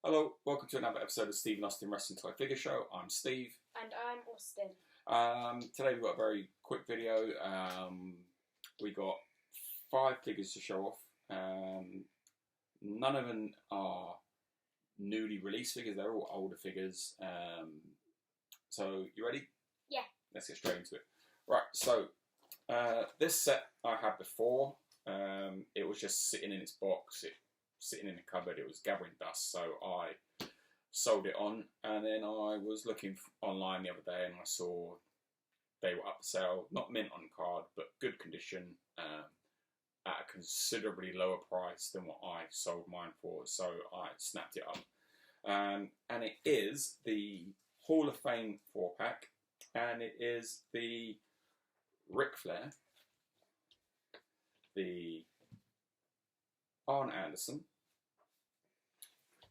Hello, welcome to another episode of Steve and Austin Wrestling Toy Figure Show. I'm Steve. And I'm Austin. Today we've got a very quick video. We got 5 figures to show off. None of them are newly released figures, they're all older figures. So, you ready? Yeah. Let's get straight into it. Right, so this set I had before. It was just sitting in its box. Sitting in a cupboard, it was gathering dust, so I sold it on, and then I was looking online the other day and I saw they were up for sale, not mint on card, but good condition, at a considerably lower price than what I sold mine for, so I snapped it up. And it is the Hall of Fame 4-pack, and it is the Ric Flair, the Arn Anderson,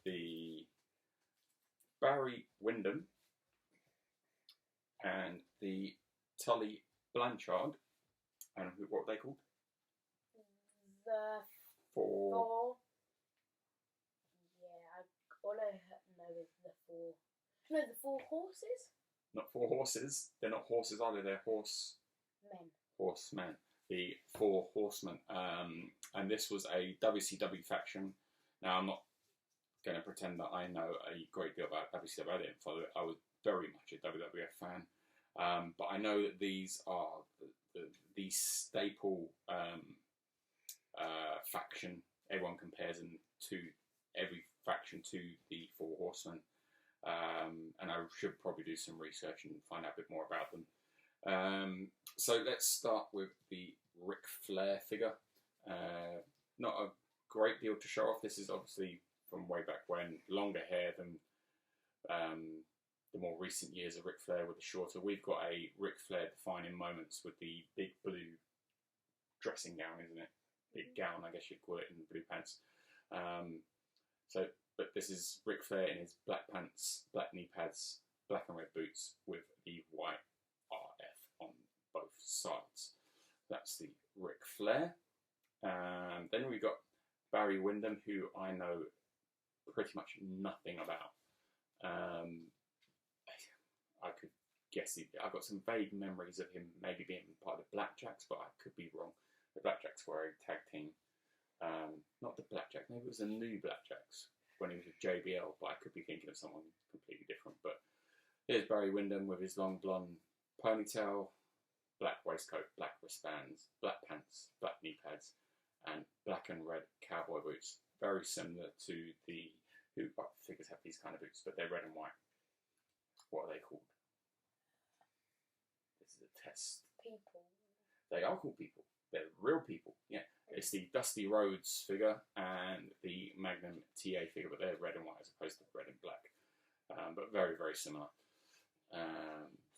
the Barry Windham, and the Tully Blanchard, and what were they called? The four. Yeah, all I know is the four. No, the 4 horses? Not 4 horses. They're not horses either, they're horsemen. The 4 horsemen. And this was a WCW faction. Now, I'm not going to pretend that I know a great deal about WCW. I didn't follow it. I was very much a WWF fan. But I know that these are the staple faction. Everyone compares them to every faction to the 4 horsemen. And I should probably do some research and find out a bit more about them. So let's start with the Ric Flair figure. Not a great deal to show off. This is obviously from way back when, longer hair than the more recent years of Ric Flair with the shorter. We've got a Ric Flair defining moments with the big blue dressing gown, isn't it? Big gown, I guess you'd call it, in blue pants. But this is Ric Flair in his black pants, black knee pads, black and red boots with the white RF on both sides. That's the Ric Flair. Then we got Barry Windham, who I know pretty much nothing about. I could guess I've got some vague memories of him maybe being part of the Blackjacks, but I could be wrong. The Blackjacks were a tag team. Not the Blackjack, maybe it was the new Blackjacks when he was with JBL, but I could be thinking of someone completely different. But here's Barry Windham with his long blonde ponytail, black waistcoat, black wristbands, black pants, black knee pads, and black and red cowboy boots. Very similar to the figures have these kind of boots, but they're red and white. What are they called? This is a test. People. They are called people. They're real people. Yeah. It's the Dusty Rhodes figure and the Magnum TA figure, but they're red and white as opposed to red and black. But very, very similar.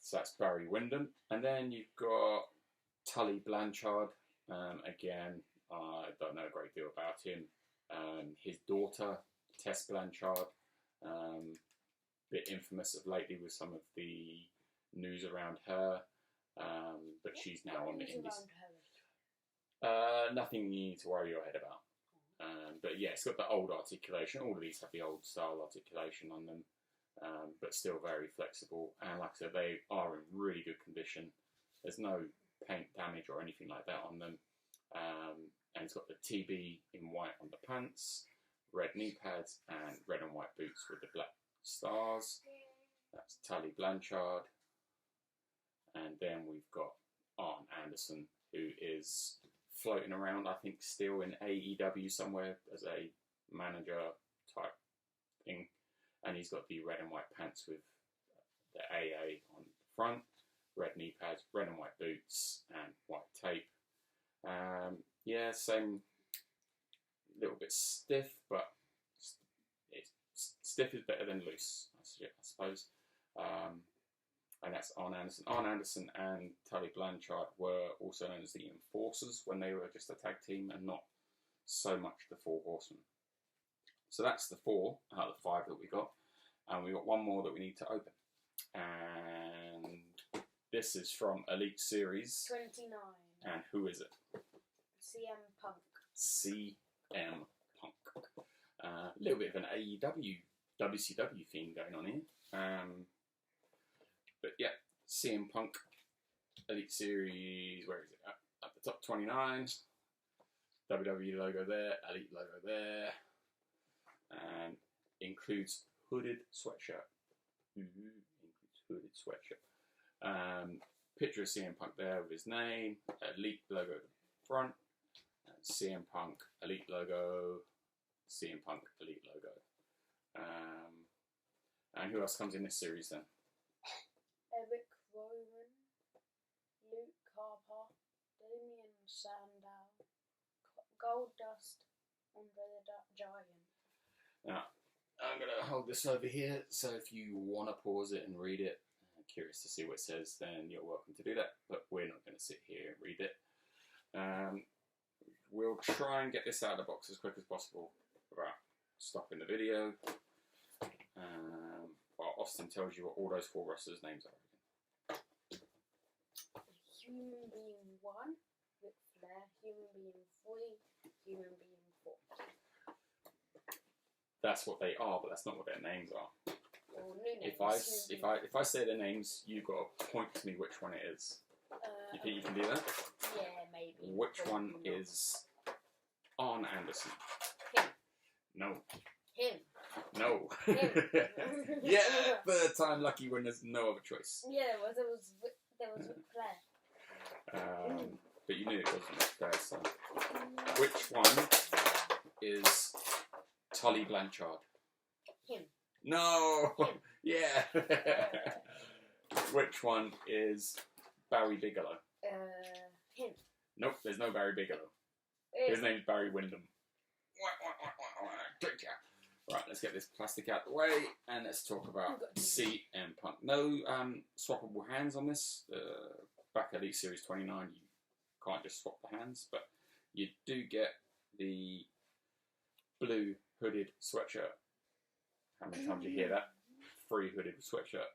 So that's Barry Windham. And then you've got Tully Blanchard. Again, I don't know a great deal about him. His daughter, Tess Blanchard, bit infamous of lately with some of the news around her, but she's now on the Indies. Nothing you need to worry your head about. But yeah, it's got the old articulation. All of these have the old style articulation on them, but still very flexible. And like I said, they are in really good condition. There's no paint damage or anything like that on them. And it's got the TB in white on the pants, red knee pads, and red and white boots with the black stars. That's Tully Blanchard. And then we've got Arn Anderson, who is floating around, I think, still in AEW somewhere as a manager type thing. And he's got the red and white pants with the AA on the front, red knee pads, red and white boots, and white tape. Yeah, same, little bit stiff, but stiff is better than loose, I suppose. And that's Arn Anderson. Arn Anderson and Tully Blanchard were also known as the Enforcers when they were just a tag team and not so much the 4 Horsemen. So that's the 4 out of the 5 that we got. And we got one more that we need to open. And this is from Elite Series. 29. And who is it? CM Punk. CM Punk. A little bit of an AEW WCW theme going on here. But yeah, CM Punk Elite Series, where is it? At the top, 29. WWE logo there, Elite logo there. And includes hooded sweatshirt. Includes hooded sweatshirt. Picture of CM Punk there with his name, Elite logo at the front, and CM Punk Elite logo, CM Punk Elite logo. And who else comes in this series then? Eric Rowan, Luke Harper, Damien Sandow, Goldust, Andre the Giant. Now, I'm going to hold this over here, so if you want to pause it and read it, curious to see what it says, then you're welcome to do that, but we're not going to sit here and read it. We'll try and get this out of the box as quick as possible without stopping the video. While Austin tells you what all those 4 wrestlers' names are. Human Being 1, Ric Flair. Human Being 3, Human Being 4. That's what they are, but that's not what their names are. Well, new names. If I say their names, you've got to point to me which one it is. You think you can do that? Yeah, maybe. Which one is Arn Anderson? Him. No. Him. No. Him. Yeah, third time lucky when there's no other choice. Yeah, there was Ric Flair. But you knew it wasn't Ric Flair, so. Which one is Tully Blanchard? Him. No! Him. Yeah! Which one is Barry Bigelow? Him. Nope, there's no Barry Bigelow. His name's Barry Windham. Right, let's get this plastic out of the way and let's talk about CM Punk. No swappable hands on this. Back at Elite Series 29, you can't just swap the hands, but you do get the blue hooded sweatshirt. How many times do you hear that? Free hooded sweatshirt.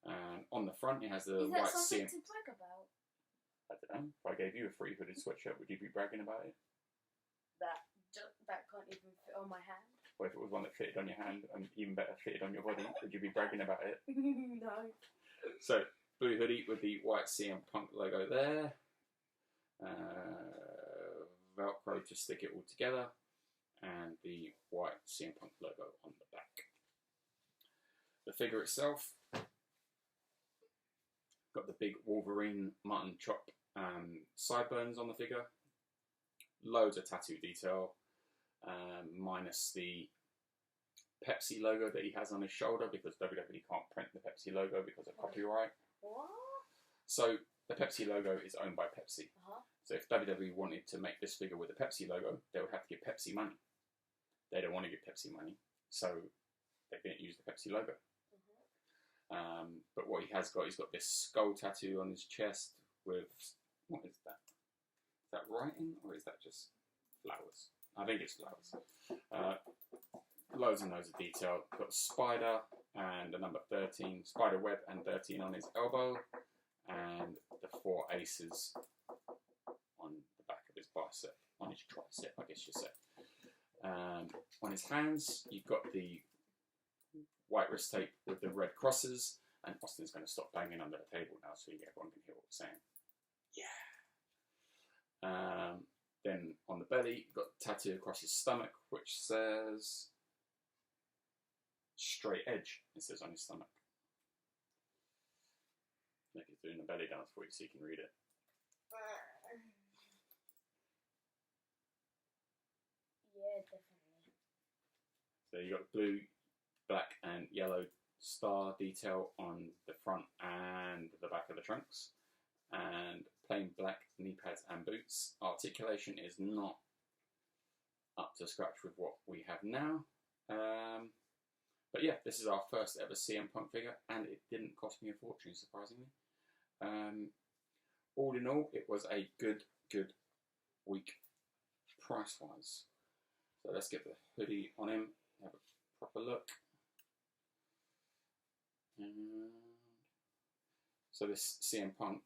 And on the front, it has the Is that white something CM. to brag about? I don't know. If I gave you a free hooded sweatshirt, would you be bragging about it? That can't even fit on my hand. Or if it was one that fitted on your hand and even better fitted on your body, would you be bragging about it? No. So, blue hoodie with the white CM Punk logo there. Velcro to stick it all together. And the white CM Punk logo on the back. The figure itself, got the big Wolverine mutton chop sideburns on the figure. Loads of tattoo detail. Minus the Pepsi logo that he has on his shoulder because WWE can't print the Pepsi logo because of copyright. What? So the Pepsi logo is owned by Pepsi. Uh-huh. So if WWE wanted to make this figure with a Pepsi logo, they would have to give Pepsi money. They don't want to give Pepsi money, so they didn't use the Pepsi logo. Uh-huh. But what he has got, he's got this skull tattoo on his chest with, what is that? Is that writing or is that just flowers? I think it's flowers. Loads and loads of detail. Got a spider and a number 13, spider web and 13 on his elbow, and the 4 aces on the back of his bicep, on his tricep, I guess you say. On his hands, you've got the white wrist tape with the red crosses, and Austin's going to stop banging under the table now so everyone can hear what we're saying. Yeah. Then on the belly, you've got the tattoo across his stomach, which says straight edge. It says on his stomach. Like he's doing the belly dance for you so you can read it. Yeah, definitely. So you got blue, black, and yellow star detail on the front and the back of the trunks, and plain black knee pads and boots. Articulation is not up to scratch with what we have now. But yeah, this is our first ever CM Punk figure, and it didn't cost me a fortune, surprisingly. All in all, it was a good week price-wise. So let's get the hoodie on him, have a proper look. So this CM Punk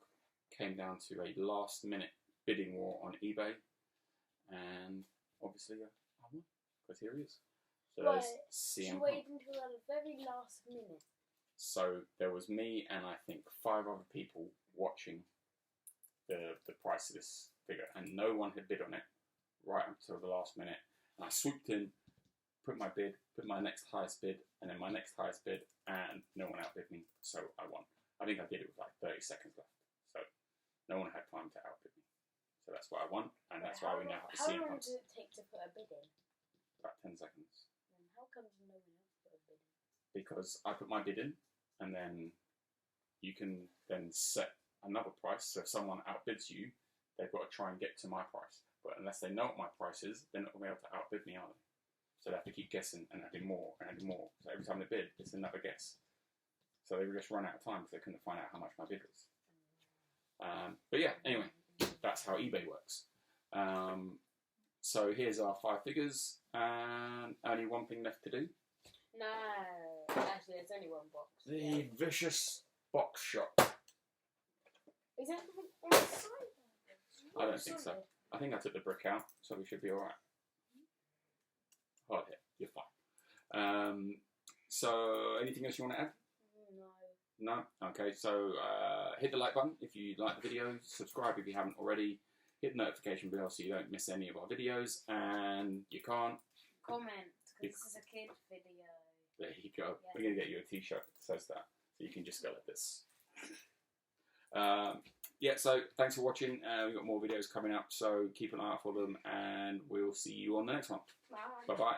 came down to a last-minute bidding war on eBay, and obviously I won, because here he is. So Right, there's she CM Punk. waited until the very last minute. So there was me and I think 5 other people watching the price of this figure, and no one had bid on it right up until the last minute. And I swooped in, put my bid, put my next highest bid, and then my next highest bid, and no one outbid me, so I won. I think I did it with like 30 seconds left, so no one had time to outbid me. So that's why I won, and that's why we now have a How CM long Punk. does it take to put a bid in? About 10 seconds. And how come no one else put a bid in? Because I put my bid in, and then you can then set another price. So if someone outbids you, they've got to try and get to my price. But unless they know what my price is, they're not going to be able to outbid me, are they? So they have to keep guessing and adding more and adding more. So every time they bid, it's another guess. So they would just run out of time because they couldn't find out how much my bid was. But yeah, anyway, that's how eBay works. So here's our 5 figures, and only one thing left to do. No, actually, there's only one box. The vicious box shop. Is that on the side? I don't think so. I think I took the brick out, so we should be alright. Hard hit, you're fine. So anything else you want to add? No. No? Okay, so hit the like button if you like the video, subscribe if you haven't already, hit the notification bell so you don't miss any of our videos, and you can't Comment, because this is a kid video. There you go. Yeah. We're going to get you a t-shirt that says that, so you can just go like this. Yeah, so thanks for watching. We've got more videos coming up, so keep an eye out for them, and we'll see you on the next one. Bye. Bye-bye.